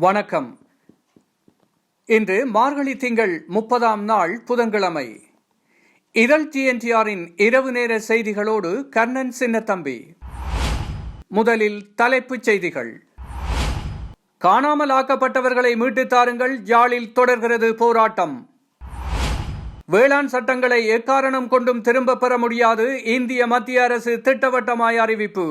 வணக்கம். இன்று மார்கழி திங்கள் 30ஆம் நாள் புதன்கிழமை. இதழ் TNTRின் இரவு நேர செய்திகளோடு கர்ணன் சின்னத்தம்பி. முதலில் தலைப்புச் செய்திகள். காணாமல் ஆக்கப்பட்டவர்களை மீட்டுத் தாருங்கள், யாழில் தொடர்கிறது போராட்டம். வேளாண் சட்டங்களை எக்காரணம் கொண்டும் திரும்பப் பெற முடியாது, இந்திய மத்திய அரசு திட்டவட்டமாய் அறிவிப்பு.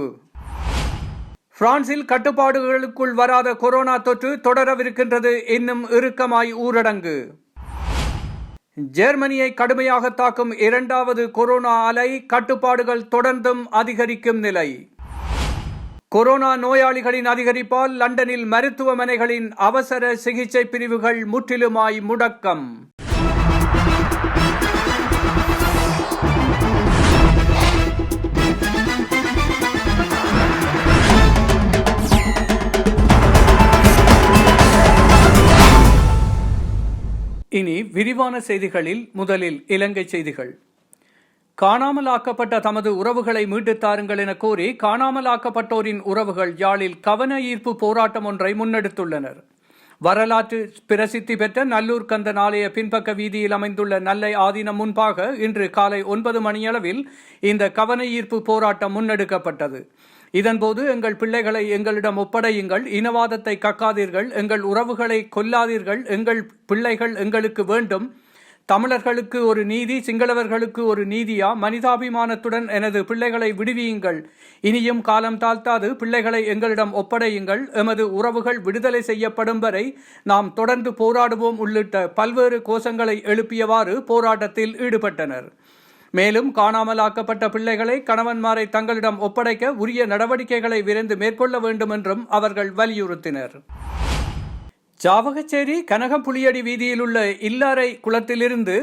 பிரான்சில் கட்டுப்பாடுகளுக்குள் வராத கொரோனா தொற்று தொடரவிருக்கின்றது, இன்னும் இறுக்கமாய் ஊரடங்கு. ஜெர்மனியை கடுமையாக தாக்கும் இரண்டாவது கொரோனா அலை, கட்டுப்பாடுகள் தொடர்ந்தும் அதிகரிக்கும் நிலை. கொரோனா நோயாளிகளின் அதிகரிப்பால் லண்டனில் மருத்துவமனைகளின் அவசர சிகிச்சை பிரிவுகள் முற்றிலுமாய் முடக்கம். இனி விரிவான செய்திகளில் முதலில் இலங்கை செய்திகள். காணாமல் ஆக்கப்பட்ட தமது உறவுகளை மீட்டுத் தாருங்கள் என கோரி காணாமல் ஆக்கப்பட்டோரின் உறவுகள் யாழில் கவன ஈர்ப்பு போராட்டம் ஒன்றை முன்னெடுத்துள்ளனர். வரலாற்று பிரசித்தி பெற்ற நல்லூர் கந்தன் ஆலய பின்பக்க வீதியில் அமைந்துள்ள நல்லை ஆதீனம் முன்பாக இன்று காலை 9 மணியளவில் இந்த கவன ஈர்ப்பு போராட்டம் முன்னெடுக்கப்பட்டது. இதன்போது எங்கள் பிள்ளைகளை எங்களிடம் ஒப்படையுங்கள், இனவாதத்தை கக்காதீர்கள், எங்கள் உறவுகளை கொல்லாதீர்கள், எங்கள் பிள்ளைகள் எங்களுக்கு வேண்டும், தமிழர்களுக்கு ஒரு நீதி, சிங்களவர்களுக்கு ஒரு நீதியா, மனிதாபிமானத்துடன் எனது பிள்ளைகளை விடுவியுங்கள், இனியும் காலம் தாழ்த்தாது பிள்ளைகளை எங்களிடம் ஒப்படையுங்கள், எமது உறவுகள் விடுதலை செய்யப்படும் வரை நாம் தொடர்ந்து போராடுவோம் உள்ளிட்ட பல்வேறு கோஷங்களை எழுப்பியவாறு போராட்டத்தில் ஈடுபட்டனர். மேலும் காணாமலாக்கப்பட்ட பிள்ளைகளை கணவன்மாரை தங்களிடம் ஒப்படைக்க உரிய நடவடிக்கைகளை விரைந்து மேற்கொள்ள வேண்டும் என்றும் அவர்கள் வலியுறுத்தினர். சாவகச்சேரி கனகப்புலியடி வீதியில் உள்ள இல்லாரை குளத்திலிருந்து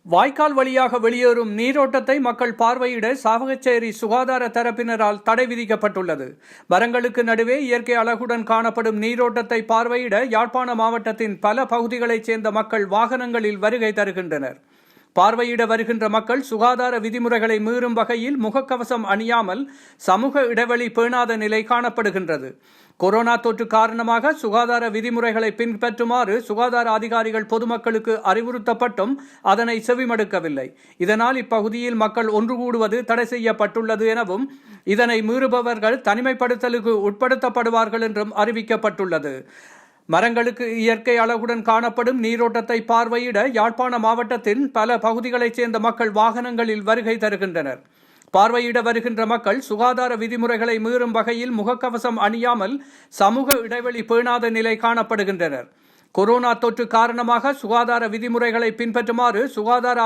வாய்க்கால் வழியாக வெளியேறும் நீரோட்டத்தை மக்கள் பார்வையிட சாவகச்சேரி சுகாதார தரப்பினரால் தடை விதிக்கப்பட்டுள்ளது. மரங்களுக்கு நடுவே இயற்கை அழகுடன் காணப்படும் நீரோட்டத்தை பார்வையிட யாழ்ப்பாண மாவட்டத்தின் பல பகுதிகளைச் சேர்ந்த மக்கள் வாகனங்களில் வருகை தருகின்றனர். பார்வையிட வருகின்ற மக்கள் சுகாதார விதிமுறைகளை மீறும் வகையில் முகக்கவசம் அணியாமல் சமூக இடைவெளி பேணாத நிலை காணப்படுகின்றது. கொரோனா தொற்று காரணமாக சுகாதார விதிமுறைகளை பின்பற்றுமாறு சுகாதார அதிகாரிகள் பொதுமக்களுக்கு அறிவுறுத்தப்பட்டும் அதனை செவிமடுக்கவில்லை. இதனால் இப்பகுதியில் மக்கள் ஒன்று கூடுவது தடை செய்யப்பட்டுள்ளது எனவும் இதனை மீறுபவர்கள் தனிமைப்படுத்தலுக்கு உட்படுத்தப்படுவார்கள் என்றும் அறிவிக்கப்பட்டுள்ளது. மரங்களுக்கு இயற்கை அழகுடன் காணப்படும் நீரோட்டத்தை பார்வையிட யாழ்ப்பாண மாவட்டத்தின் பல பகுதிகளைச் சேர்ந்த மக்கள் வாகனங்களில் வருகை தருகின்றனர். பார்வையிட வருகின்ற மக்கள் சுகாதார விதிமுறைகளை மீறும் வகையில் முகக்கவசம் அணியாமல் சமூக இடைவெளி பேணாத நிலை காணப்படுகின்றனர். கொரோனா தொற்று காரணமாக சுகாதார விதிமுறைகளை பின்பற்றுமாறு சுகாதார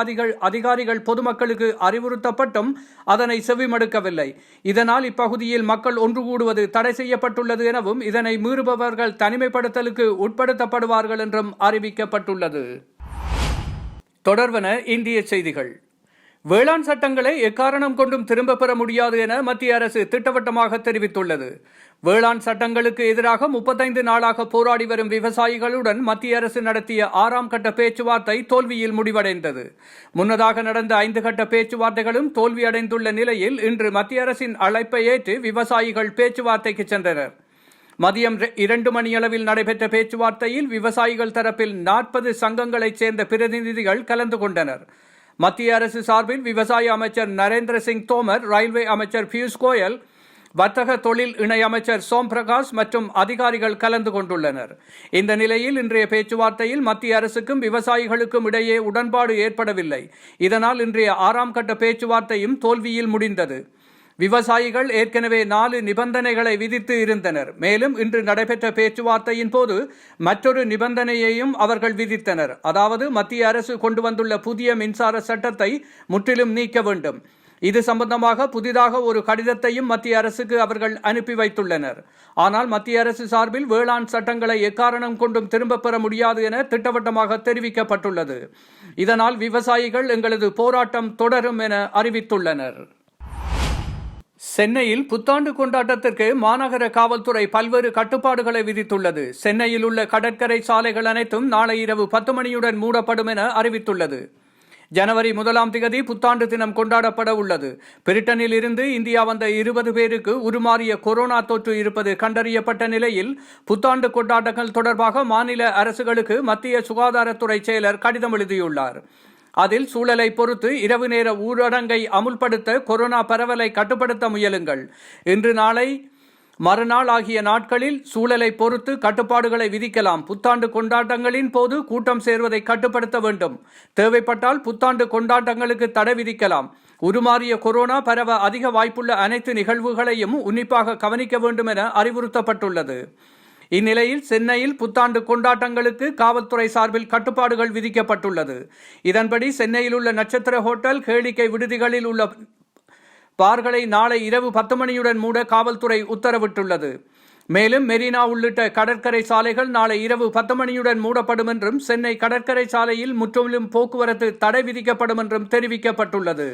அதிகாரிகள் பொதுமக்களுக்கு அறிவுறுத்தப்பட்டும் அதனை செவிமடுக்கவில்லை. இதனால் இப்பகுதியில் மக்கள் ஒன்று கூடுவது தடை செய்யப்பட்டுள்ளது எனவும் இதனை மீறுபவர்கள் தனிமைப்படுத்தலுக்கு உட்படுத்தப்படுவார்கள் என்றும் அறிவிக்கப்பட்டுள்ளது. தொடர்வன இந்திய செய்திகள். வேளாண் சட்டங்களை எக்காரணம் கொண்டும் திரும்பப் பெற முடியாது என மத்திய அரசு திட்டவட்டமாக தெரிவித்துள்ளது. வேளாண் சட்டங்களுக்கு எதிராக 35 நாளாக போராடி வரும் விவசாயிகளுடன் மத்திய அரசு நடத்திய 6ஆம் கட்ட பேச்சுவார்த்தை தோல்வியில் முடிவடைந்தது. முன்னதாக நடந்த 5 கட்ட பேச்சுவார்த்தைகளும் தோல்வியடைந்துள்ள நிலையில் இன்று மத்திய அரசின் அழைப்பை ஏற்று விவசாயிகள் பேச்சுவார்த்தைக்கு சென்றனர். மதியம் 2 மணியளவில் நடைபெற்ற பேச்சுவார்த்தையில் விவசாயிகள் தரப்பில் 40 சங்கங்களைச் சேர்ந்த பிரதிநிதிகள் கலந்து கொண்டனர். மத்திய அரசு சார்பில் விவசாய அமைச்சர் நரேந்திர சிங் தோமர், ரயில்வே அமைச்சர் பியூஷ் கோயல், வர்த்தக தொழில் இணை அமைச்சர் சோம் பிரகாஷ் மற்றும் அதிகாரிகள் கலந்து கொண்டுள்ளனர். இந்த நிலையில் இன்றைய பேச்சுவார்த்தையில் மத்திய அரசுக்கும் விவசாயிகளுக்கும் இடையே உடன்பாடு ஏற்படவில்லை. இதனால் இன்றைய 6ஆம் கட்ட பேச்சுவார்த்தையும் தோல்வியில் முடிந்தது. விவசாயிகள் ஏற்கனவே 4 நிபந்தனைகளை விதித்து இருந்தனர். மேலும் இன்று நடைபெற்ற பேச்சுவார்த்தையின் போது மற்றொரு நிபந்தனையையும் அவர்கள் விதித்தனர். அதாவது மத்திய அரசு கொண்டு வந்துள்ள புதிய மின்சார சட்டத்தை முற்றிலும் நீக்க வேண்டும். இது சம்பந்தமாக புதிதாக ஒரு கடிதத்தையும் மத்திய அரசுக்கு அவர்கள் அனுப்பி வைத்துள்ளனர். ஆனால் மத்திய அரசு சார்பில் வேளாண் சட்டங்களை எக்காரணம் கொண்டும் திரும்பப் பெற முடியாது என திட்டவட்டமாக தெரிவிக்கப்பட்டுள்ளது. இதனால் விவசாயிகள் எங்களது போராட்டம் தொடரும் என அறிவித்துள்ளனர். சென்னையில் புத்தாண்டு கொண்டாட்டத்திற்கு மாநகர காவல்துறை பல்வேறு கட்டுப்பாடுகளை விதித்துள்ளது. சென்னையில் உள்ள கடற்கரை சாலைகள் அனைத்தும் நாளை இரவு 10 மணியுடன் மூடப்படும் என அறிவித்துள்ளது. ஜனவரி 1 புத்தாண்டு தினம் கொண்டாடப்பட உள்ளது. பிரிட்டனில் இருந்து இந்தியா வந்த 20 பேருக்கு உருமாறிய கொரோனா தொற்று இருப்பது கண்டறியப்பட்ட நிலையில் புத்தாண்டு கொண்டாட்டங்கள் தொடர்பாக மாநில அரசுகளுக்கு மத்திய சுகாதாரத்துறை செயலர் கடிதம் எழுதியுள்ளார். அதில் சூழலை பொறுத்து இரவு நேர ஊரடங்கை அமுல்படுத்த கொரோனா பரவலை கட்டுப்படுத்த முயலுங்கள். இன்று நாளை மறுநாள் ஆகிய நாட்களில் சூழலை பொறுத்து கட்டுப்பாடுகளை விதிக்கலாம். புத்தாண்டு கொண்டாட்டங்களின் போது கூட்டம் சேர்வதை கட்டுப்படுத்த வேண்டும். தேவைப்பட்டால் புத்தாண்டு கொண்டாட்டங்களுக்கு தடை விதிக்கலாம். உருமாறிய கொரோனா பரவ அதிக வாய்ப்புள்ள அனைத்து நிகழ்வுகளையும் உன்னிப்பாக கவனிக்க வேண்டும் என அறிவுறுத்தப்பட்டுள்ளது. இந்நிலையில் சென்னையில் புத்தாண்டு கொண்டாட்டங்களுக்கு காவல்துறை சார்பில் கட்டுப்பாடுகள் விதிக்கப்பட்டுள்ளது. இதன்படி சென்னையில் உள்ள நட்சத்திர ஹோட்டல், கேளிக்கை விடுதிகளில் உள்ள பார்களை நாளை இரவு 10 மணியுடன் மூட காவல்துறை உத்தரவிட்டுள்ளது. மேலும் மெரினா உள்ளிட்ட கடற்கரை சாலைகள் நாளை இரவு 10 மணியுடன் மூடப்படும் என்றும், சென்னை கடற்கரை சாலையில் முற்றிலும் போக்குவரத்து தடை விதிக்கப்படும் என்றும் தெரிவிக்கப்பட்டுள்ளது.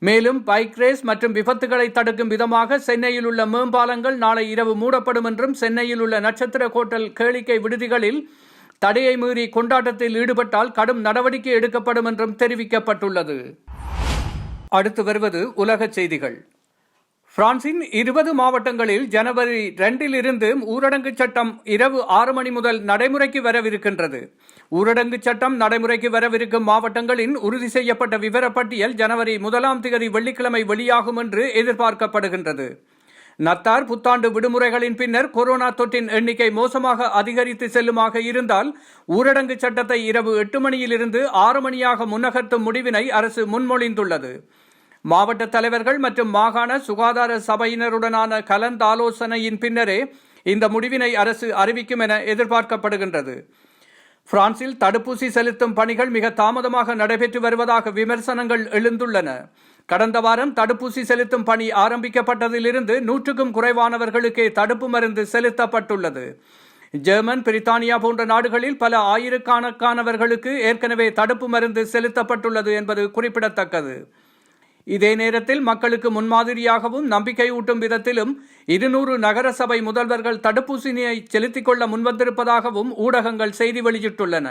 மேலும் பைக் ரேஸ் மற்றும் விபத்துகளை தடுக்கும் விதமாக சென்னையில் உள்ள மேம்பாலங்கள் நாளை இரவு மூடப்படும் என்றும், சென்னையில் உள்ள நட்சத்திர ஹோட்டல், கேளிக்கை விடுதிகளில் தடையை மீறி கொண்டாட்டத்தில் ஈடுபட்டால் கடும் நடவடிக்கை எடுக்கப்படும் என்றும் தெரிவிக்கப்பட்டுள்ளது. அடுத்து வருவது உலகச் செய்திகள். பிரான்சின் 20 மாவட்டங்களில் ஜனவரி 2 ஊரடங்கு சட்டம் இரவு 6 மணி முதல் நடைமுறைக்கு வரவிருக்கின்றது. ஊரடங்கு சட்டம் நடைமுறைக்கு வரவிருக்கும் மாவட்டங்களின் உறுதி செய்யப்பட்ட விவரப்பட்டியல் ஜனவரி 1 வெள்ளிக்கிழமை வெளியாகும் என்று எதிர்பார்க்கப்படுகின்றது. நத்தார் புத்தாண்டு விடுமுறைகளின் பின்னர் கொரோனா தொற்றின் எண்ணிக்கை மோசமாக அதிகரித்து செல்லுமாக இருந்தால் ஊரடங்கு சட்டத்தை இரவு 8 மணியிலிருந்து 6 மணியாக முன்னகர்த்தும் முடிவினை அரசு முன்மொழிந்துள்ளது. மாவட்ட தலைவர்கள் மற்றும் மாகாண சுகாதார சபையினருடனான கலந்தாலோசனையின் பின்னரே இந்த முடிவினை அரசு அறிவிக்கும் என எதிர்பார்க்கப்படுகின்றது. பிரான்சில் தடுப்பூசி செலுத்தும் பணிகள் மிக தாமதமாக நடைபெற்று வருவதாக விமர்சனங்கள் எழுந்துள்ளன. கடந்த வாரம் தடுப்பூசி செலுத்தும் பணி ஆரம்பிக்கப்பட்டதிலிருந்து 100க்கும் குறைவானவர்களுக்கே தடுப்பு மருந்து செலுத்தப்பட்டுள்ளது. ஜெர்மன், பிரித்தானியா போன்ற நாடுகளில் பல ஆயிரக்கணக்கானவர்களுக்கு ஏற்கனவே தடுப்பு மருந்து செலுத்தப்பட்டுள்ளது என்பது குறிப்பிடத்தக்கது. இதே நேரத்தில் மக்களுக்கு முன்மாதிரியாகவும் நம்பிக்கையூட்டும் விதத்திலும் 200 நகர சபை முதல்வர்கள் தடுப்பூசியை செலுத்திக் கொள்ள முன்வந்திருப்பதாகவும் ஊடகங்கள் செய்தி வெளியிட்டுள்ளன.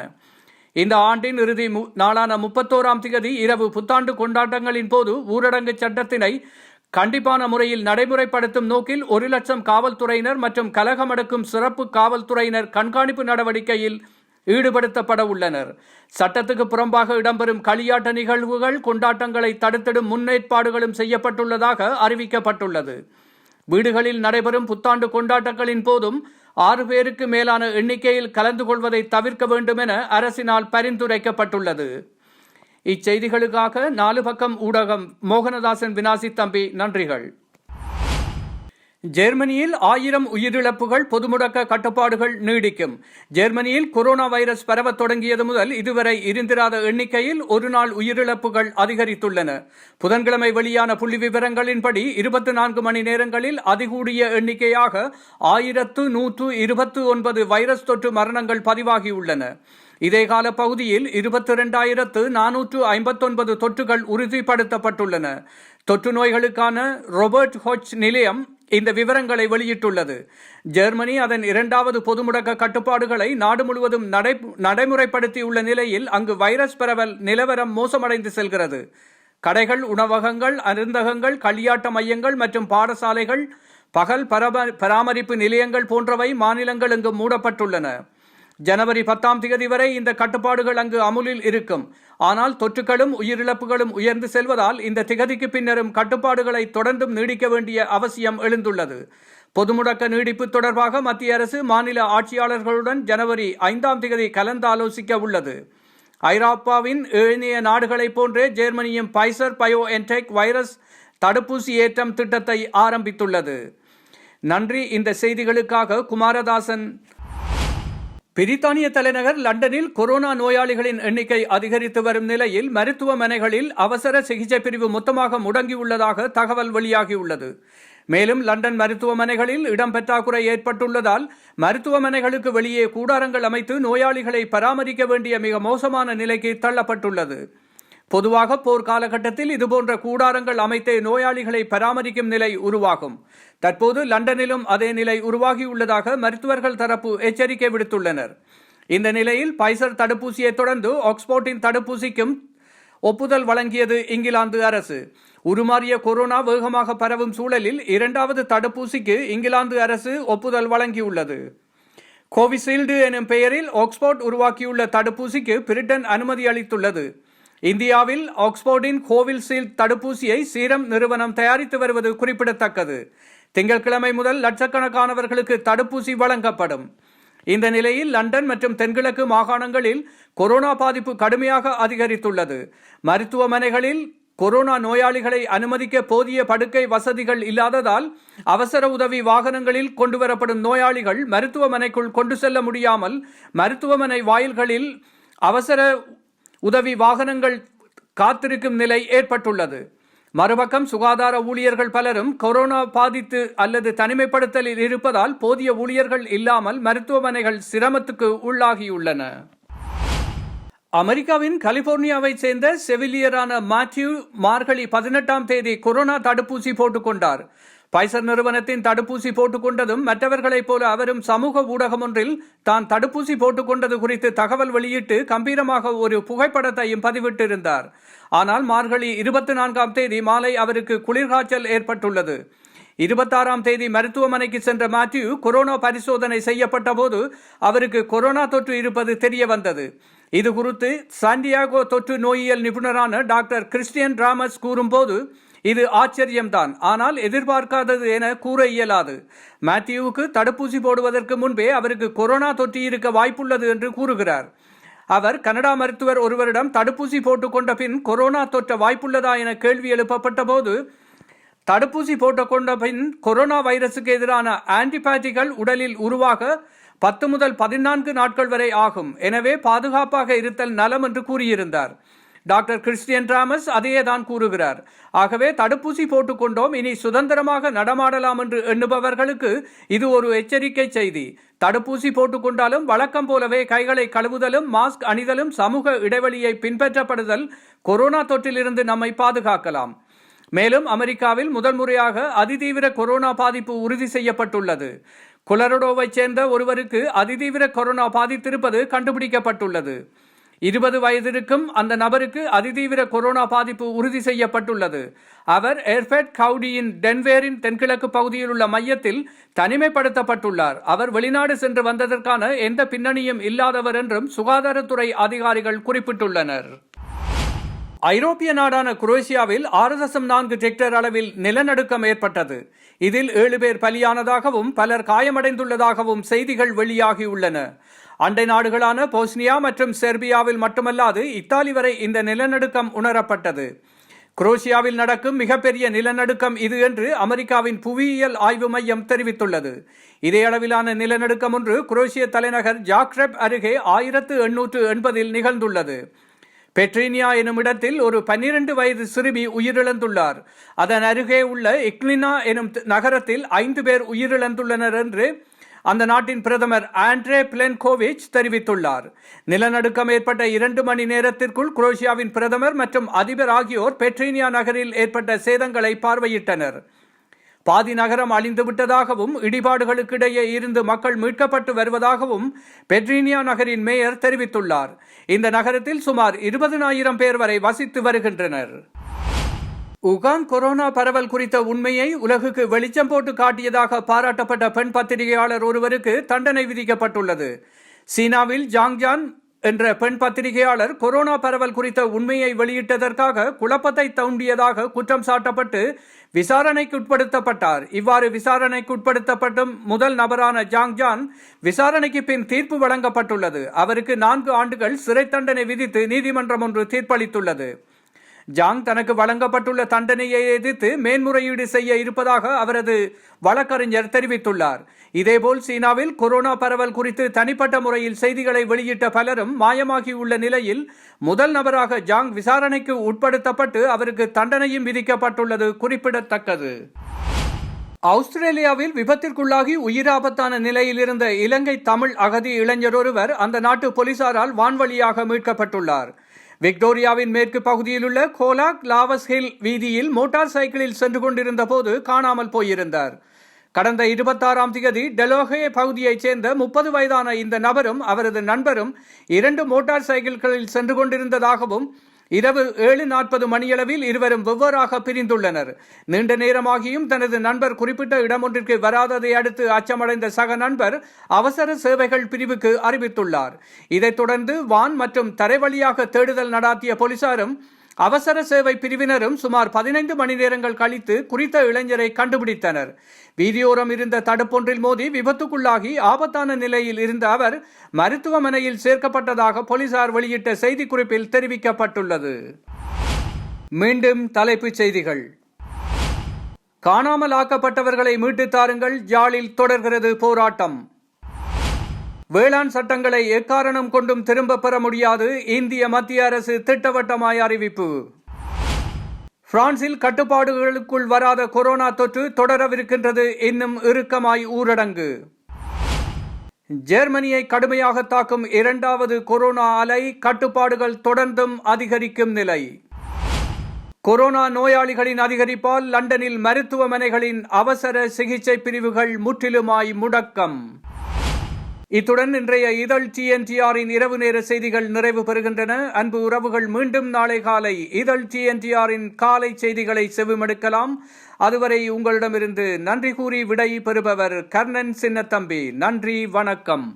இந்த ஆண்டின் இறுதி நாளான 31 இரவு புத்தாண்டு கொண்டாட்டங்களின் போது ஊரடங்கு சட்டத்தினை கண்டிப்பான முறையில் நடைமுறைப்படுத்தும் நோக்கில் 1 லட்சம் காவல்துறையினர் மற்றும் கலகமடக்கும் சிறப்பு காவல்துறையினர் கண்காணிப்பு நடவடிக்கையில் ஈடுபடுத்தப்பட உள்ளனர். சட்டத்துக்கு புறம்பாக இடம்பெறும் களியாட்ட நிகழ்வுகள், கொண்டாட்டங்களை தடுத்திடும் முன்னேற்பாடுகளும் செய்யப்பட்டுள்ளதாக அறிவிக்கப்பட்டுள்ளது. வீடுகளில் நடைபெறும் புத்தாண்டு கொண்டாட்டங்களின் போதும் 6 பேருக்கு மேலான எண்ணிக்கையில் கலந்து கொள்வதை தவிர்க்க வேண்டும் என அரசினால் பரிந்துரைக்கப்பட்டுள்ளது. இச்செய்திகளுக்காக 4 பக்கம் ஊடகம் மோகனதாசன் வினாசி தம்பி நன்றிகள். ஜெர்மனியில் 1000 உயிரிழப்புகள், பொது முடக்க கட்டுப்பாடுகள் நீடிக்கும். ஜெர்மனியில் கொரோனா வைரஸ் பரவத் தொடங்கியது முதல் இதுவரை இருந்திராத எண்ணிக்கையில் ஒரு நாள் உயிரிழப்புகள் அதிகரித்துள்ளன. புதன்கிழமை வெளியான புள்ளி விவரங்களின்படி 24 மணி நேரங்களில் அதிகூடிய எண்ணிக்கையாக 1129 வைரஸ் தொற்று மரணங்கள் பதிவாகியுள்ளன. இதேகால பகுதியில் 22,459 தொற்றுகள் உறுதிப்படுத்தப்பட்டுள்ளன. தொற்று நோய்களுக்கான ரோபர்ட் ஹோச் நிலையம் இந்த விவரங்களை வெளியிட்டுள்ளது. ஜெர்மனி அதன் 2வது பொது முடக்க கட்டுப்பாடுகளை நாடு முழுவதும் நடைமுறைப்படுத்தியுள்ள நிலையில் அங்கு வைரஸ் பரவல் நிலவரம் மோசமடைந்து செல்கிறது. கடைகள், உணவகங்கள், அருந்தகங்கள், களியாட்ட மையங்கள் மற்றும் பாடசாலைகள், பகல் பராமரிப்பு நிலையங்கள் போன்றவை மாநிலங்கள் இங்கு மூடப்பட்டுள்ளன. ஜனவரி 10 வரை இந்த கட்டுப்பாடுகள் அங்கு அமுலில் இருக்கும். ஆனால் தொற்றுகளும் உயிரிழப்புகளும் உயர்ந்து செல்வதால் இந்த திகதிக்கு பின்னரும் கட்டுப்பாடுகளை தொடர்ந்தும் நீடிக்க வேண்டிய அவசியம் எழுந்துள்ளது. பொது முடக்க நீடிப்பு தொடர்பாக மத்திய அரசு மாநில ஆட்சியாளர்களுடன் ஜனவரி 5 கலந்தாலோசிக்க உள்ளது. ஐரோப்பாவின் ஏனைய நாடுகளைப் போன்றே ஜெர்மனியும் பைசர் பயோஎன்டெக் வைரஸ் தடுப்பூசி ஏற்றம் திட்டத்தை ஆரம்பித்துள்ளது. நன்றி. இந்த செய்திகளுக்காக குமாரதாசன். பிரித்தானிய தலைநகர் லண்டனில் கொரோனா நோயாளிகளின் எண்ணிக்கை அதிகரித்து வரும் நிலையில் மருத்துவமனைகளில் அவசர சிகிச்சை பிரிவு மொத்தமாக முடங்கியுள்ளதாக தகவல் வெளியாகியுள்ளது. மேலும் லண்டன் மருத்துவமனைகளில் இடம் பற்றாக்குறை ஏற்பட்டுள்ளதால் மருத்துவமனைகளுக்கு வெளியே கூடாரங்கள் அமைத்து நோயாளிகளை பராமரிக்க வேண்டிய மிக மோசமான நிலைக்கு தள்ளப்பட்டுள்ளது. பொதுவாக போர் காலகட்டத்தில் இதுபோன்ற கூடாரங்கள் அமைத்தே நோயாளிகளை பராமரிக்கும் நிலை உருவாகும். தற்போது லண்டனிலும் அதே நிலை உருவாகியுள்ளதாக மருத்துவர்கள் தரப்பு எச்சரிக்கை விடுத்துள்ளனர். இந்த நிலையில் பைசர் தடுப்பூசியை தொடர்ந்து ஆக்ஸ்போர்டின் தடுப்பூசிக்கும் ஒப்புதல் வழங்கியது இங்கிலாந்து அரசு. உருமாறிய கொரோனா வேகமாக பரவும் சூழலில் 2வது தடுப்பூசிக்கு இங்கிலாந்து அரசு ஒப்புதல் வழங்கியுள்ளது. கோவிஷீல்டு எனும் பெயரில் ஆக்ஸ்போர்ட் உருவாக்கியுள்ள தடுப்பூசிக்கு பிரிட்டன் அனுமதி அளித்துள்ளது. இந்தியாவில் ஆக்ஸ்போர்டின் கோவிஷீல்டு தடுப்பூசியை சீரம் நிறுவனம் தயாரித்து வருவது குறிப்பிடத்தக்கது. திங்கட்கிழமை முதல் லட்சக்கணக்கானவர்களுக்கு தடுப்பூசி வழங்கப்படும். இந்த நிலையில் லண்டன் மற்றும் தென்கிழக்கு மாகாணங்களில் கொரோனா பாதிப்பு கடுமையாக அதிகரித்துள்ளது. மருத்துவமனைகளில் கொரோனா நோயாளிகளை அனுமதிக்க போதிய படுக்கை வசதிகள் இல்லாததால் அவசர உதவி வாகனங்களில் கொண்டுவரப்படும் நோயாளிகள் மருத்துவமனைக்குள் கொண்டு செல்ல முடியாமல் மருத்துவமனை வாயில்களில் அவசர உதவி வாகனங்கள் காத்திருக்கும் நிலை ஏற்பட்டுள்ளது. மறுபக்கம் சுகாதார ஊழியர்கள் பலரும் கொரோனா பாதித்து அல்லது தனிமைப்படுத்தலில் இருப்பதால் போதிய ஊழியர்கள் இல்லாமல் மருத்துவமனைகள் சிரமத்துக்கு உள்ளாகியுள்ளன. அமெரிக்காவின் கலிபோர்னியாவைச் சேர்ந்த செவிலியரான மாத்யூ மார்கழி 18ஆம் தேதி கொரோனா தடுப்பூசி போட்டுக்கொண்டார். பைசர் நிறுவனத்தின் தடுப்பூசி போட்டுக்கொண்டதும் மற்றவர்களைப் போல அவரும் சமூக ஊடகம் ஒன்றில் தான் தடுப்பூசி போட்டுக்கொண்டது குறித்து தகவல் வெளியிட்டு கம்பீரமாக ஒரு புகைப்படத்தையும் பதிவிட்டிருந்தார். ஆனால் மார்கழி 24ஆம் தேதி மாலை அவருக்கு குளிர்காய்ச்சல் ஏற்பட்டுள்ளது. 26ஆம் தேதி மருத்துவமனைக்கு சென்ற மாத்யூ கொரோனா பரிசோதனை செய்யப்பட்ட போது அவருக்கு கொரோனா தொற்று இருப்பது தெரிய வந்தது. இது குறித்து சாண்டியாகோ தொற்று நோயியல் நிபுணரான டாக்டர் கிறிஸ்டியன் ராமஸ் கூறும்போது, இது ஆச்சரியம்தான், ஆனால் எதிர்பார்க்காதது என கூற இயலாது. மாத்யூவுக்கு தடுப்பூசி போடுவதற்கு முன்பே அவருக்கு கொரோனா தொற்று இருக்க வாய்ப்புள்ளது என்று கூறுகிறார். அவர் கனடா மருத்துவர் ஒருவரிடம் தடுப்பூசி போட்டுக்கொண்ட பின் கொரோனா தொற்ற வாய்ப்புள்ளதா என கேள்வி எழுப்பப்பட்ட போது, தடுப்பூசி போட்டுக்கொண்ட பின் கொரோனா வைரசுக்கு எதிரான ஆன்டிபாடிகள் உடலில் உருவாக 10 முதல் 14 நாட்கள் வரை ஆகும். எனவே பாதுகாப்பாக இருத்தல் நலம் என்று கூறியிருந்தார். டாக்டர் கிறிஸ்டியன் ராமஸ் அதையே தான் கூறுகிறார். ஆகவே தடுப்பூசி போட்டுக்கொண்டோம், இனி சுதந்திரமாக நடமாடலாம் என்று எண்ணுபவர்களுக்கு இது ஒரு எச்சரிக்கை செய்தி. தடுப்பூசி போட்டுக்கொண்டாலும் வழக்கம் போலவே கைகளை கழுவுதலும் மாஸ்க் அணிதலும் சமூக இடைவெளியை பின்பற்றப்படுதல் கொரோனா தொற்றிலிருந்து நம்மை பாதுகாக்கலாம். மேலும் அமெரிக்காவில் முதல் முறையாக அதிதீவிர கொரோனா பாதிப்பு உறுதி செய்யப்பட்டுள்ளது. கொலரடோவைச் சேர்ந்த ஒருவருக்கு அதிதீவிர கொரோனா பாதித்திருப்பது கண்டுபிடிக்கப்பட்டுள்ளது. 20 வயதிற்கும் அந்த நபருக்கு அதிதீவிர கொரோனா பாதிப்பு உறுதி செய்யப்பட்டுள்ளது. அவர் ஏர்ஃபெட் கவுண்டியின் டென்வேரின் தென்கிழக்கு பகுதியில் உள்ள மையத்தில் தனிமைப்படுத்தப்பட்டுள்ளார். அவர் வெளிநாடு சென்று வந்ததற்கான எந்த பின்னணியும் இல்லாதவர் என்றும் சுகாதாரத்துறை அதிகாரிகள் குறிப்பிட்டுள்ளனர். ஐரோப்பிய நாடான குரோேஷியாவில் 6.4 ரெக்டர் அளவில் நிலநடுக்கம் ஏற்பட்டது. இதில் 7 பேர் பலியானதாகவும் பலர் காயமடைந்துள்ளதாகவும் செய்திகள் வெளியாகியுள்ளன. அண்டை நாடுகளான போஸ்னியா மற்றும் செர்பியாவில் மட்டுமல்லாது இத்தாலி வரை இந்த நிலநடுக்கம் உணரப்பட்டது. குரோேஷியாவில் நடக்கும் மிகப்பெரிய நிலநடுக்கம் இது என்று அமெரிக்காவின் புவியியல் ஆய்வு மையம் தெரிவித்துள்ளது. இதே அளவிலான நிலநடுக்கம் ஒன்று குரோேஷிய தலைநகர் ஜாக்ரெப் அருகே 1880 நிகழ்ந்துள்ளது. பெட்ரீனியா எனும் இடத்தில் ஒரு 12 வயது சிறுமி உயிரிழந்துள்ளார். அதன் அருகே உள்ள இக்லினா எனும் நகரத்தில் 5 பேர் உயிரிழந்துள்ளனர் என்று அந்த நாட்டின் பிரதமர் ஆண்ட்ரே பிளென்கோவிச் தெரிவித்துள்ளார். நிலநடுக்கம் ஏற்பட்ட 2 மணி நேரத்திற்குள் குரோேஷியாவின் பிரதமர் மற்றும் அதிபர் ஆகியோர் பெட்ரீனியா நகரில் ஏற்பட்ட சேதங்களை பார்வையிட்டனர். பாதி நகரம் அழிந்துவிட்டதாகவும் இடிபாடுகளுக்கிடையே இருந்து மக்கள் மீட்கப்பட்டு வருவதாகவும் பெட்ரீனியா நகரின் மேயர் தெரிவித்துள்ளார். இந்த நகரத்தில் சுமார் 20,000 பேர் வரை வசித்து வருகின்றனர். உகான் கொரோனா பரவல் குறித்த உண்மையை உலகுக்கு வெளிச்சம் போட்டு காட்டியதாக பாராட்டப்பட்ட பெண் பத்திரிகையாளர் ஒருவருக்கு தண்டனை விதிக்கப்பட்டுள்ளது. சீனாவில் ஜாங்ஜான் என்ற பெண் பத்திரிகையாளர் கொரோனா பரவல் குறித்த உண்மையை வெளியிட்டதற்காக குழப்பத்தை தூண்டியதாக குற்றம் சாட்டப்பட்டு விசாரணைக்கு உட்படுத்தப்பட்டார். இவ்வாறு விசாரணைக்கு உட்படுத்தப்படும் முதல் நபரான ஜாங்ஜான் விசாரணைக்கு பின் தீர்ப்பு வழங்கப்பட்டுள்ளது. அவருக்கு 4 ஆண்டுகள் சிறை தண்டனை விதித்து நீதிமன்றம் ஒன்று தீர்ப்பளித்துள்ளது. ஜாங் தனக்கு வழங்கப்பட்டுள்ள தண்டனையை எதிர்த்து மேன்முறையீடு செய்ய இருப்பதாக அவரது வழக்கறிஞர் தெரிவித்துள்ளார். இதேபோல் சீனாவில் கொரோனா பரவல் குறித்து தனிப்பட்ட முறையில் செய்திகளை வெளியிட்ட பலரும் மாயமாகியுள்ள நிலையில் முதல் நபராக ஜாங் விசாரணைக்கு உட்படுத்தப்பட்டு அவருக்கு தண்டனையும் விதிக்கப்பட்டுள்ளது குறிப்பிடத்தக்கது. ஆஸ்திரேலியாவில் விபத்திற்குள்ளாகி உயிராபத்தான நிலையில் இருந்த இலங்கை தமிழ் அகதி இளைஞர் ஒருவர் அந்த நாட்டு போலீசாரால் வான்வழியாக மீட்கப்பட்டுள்ளார். விக்டோரியாவின் மேற்கு பகுதியில் உள்ள கோலாக் லாவஸ் ஹில் வீதியில் மோட்டார் சைக்கிளில் சென்று கொண்டிருந்த போது காணாமல் போயிருந்தார். கடந்த 26ஆம் தேதி டெலோஹே பகுதியைச் சேர்ந்த 30 வயதான இந்த நபரும் அவரது நண்பரும் 2 மோட்டார் சைக்கிள்களில் சென்று கொண்டிருந்ததாகவும் இரவு 7:40 மணியளவில் இருவரும் வெவ்வேறாக பிரிந்துள்ளனர். நீண்ட நேரமாகியும் தனது நண்பர் குறிப்பிட்ட இடமொன்றிற்கு வராததை அடுத்து அச்சமடைந்த சக நண்பர் அவசர சேவைகள் பிரிவுக்கு அறிவித்துள்ளார். இதைத் தொடர்ந்து வான் மற்றும் தரை வழியாக தேடுதல் நடாத்திய போலீசாரும் அவசர சேவை பிரிவினரும் சுமார் 15 மணி நேரங்கள் கழித்து குறித்த இளைஞரை கண்டுபிடித்தனர். வீதியோரம் இருந்த தடுப்பொன்றில் மோதி விபத்துக்குள்ளாகி ஆபத்தான நிலையில் இருந்த அவர் மருத்துவமனையில் சேர்க்கப்பட்டதாக போலீசார் வெளியிட்ட செய்திக்குறிப்பில் தெரிவிக்கப்பட்டுள்ளது. மீண்டும் தலைப்புச் செய்திகள். காணாமல் ஆக்கப்பட்டவர்களை மீட்டுத் தாருங்கள், யாழில் தொடர்கிறது போராட்டம். வேளாண் சட்டங்களை எக்காரணம் கொண்டும் திரும்ப பெற முடியாது, இந்திய மத்திய அரசு திட்டவட்டமாய் அறிவிப்பு. பிரான்சில் கட்டுப்பாடுகளுக்குள் வராத கொரோனா தொற்று தொடரவிருக்கின்றது, இன்னும் இறுக்கமாய் ஊரடங்கு. ஜெர்மனியை கடுமையாக தாக்கும் 2வது கொரோனா அலை, கட்டுப்பாடுகள் தொடர்ந்தும் அதிகரிக்கும் நிலை. கொரோனா நோயாளிகளின் அதிகரிப்பால் லண்டனில் மருத்துவமனைகளின் அவசர சிகிச்சை பிரிவுகள் முற்றிலுமாய் முடக்கம். இத்துடன் இன்றைய இதழ் TNTRின் இரவு நேர செய்திகள் நிறைவு பெறுகின்றன. அன்பு உறவுகள், மீண்டும் நாளை காலை இதழ் TNTRின் காலை செய்திகளை செவிமடுக்கலாம். அதுவரை உங்களிடமிருந்து நன்றி கூறி விடை பெறுபவர் கர்ணன் சின்னத்தம்பி. நன்றி, வணக்கம்.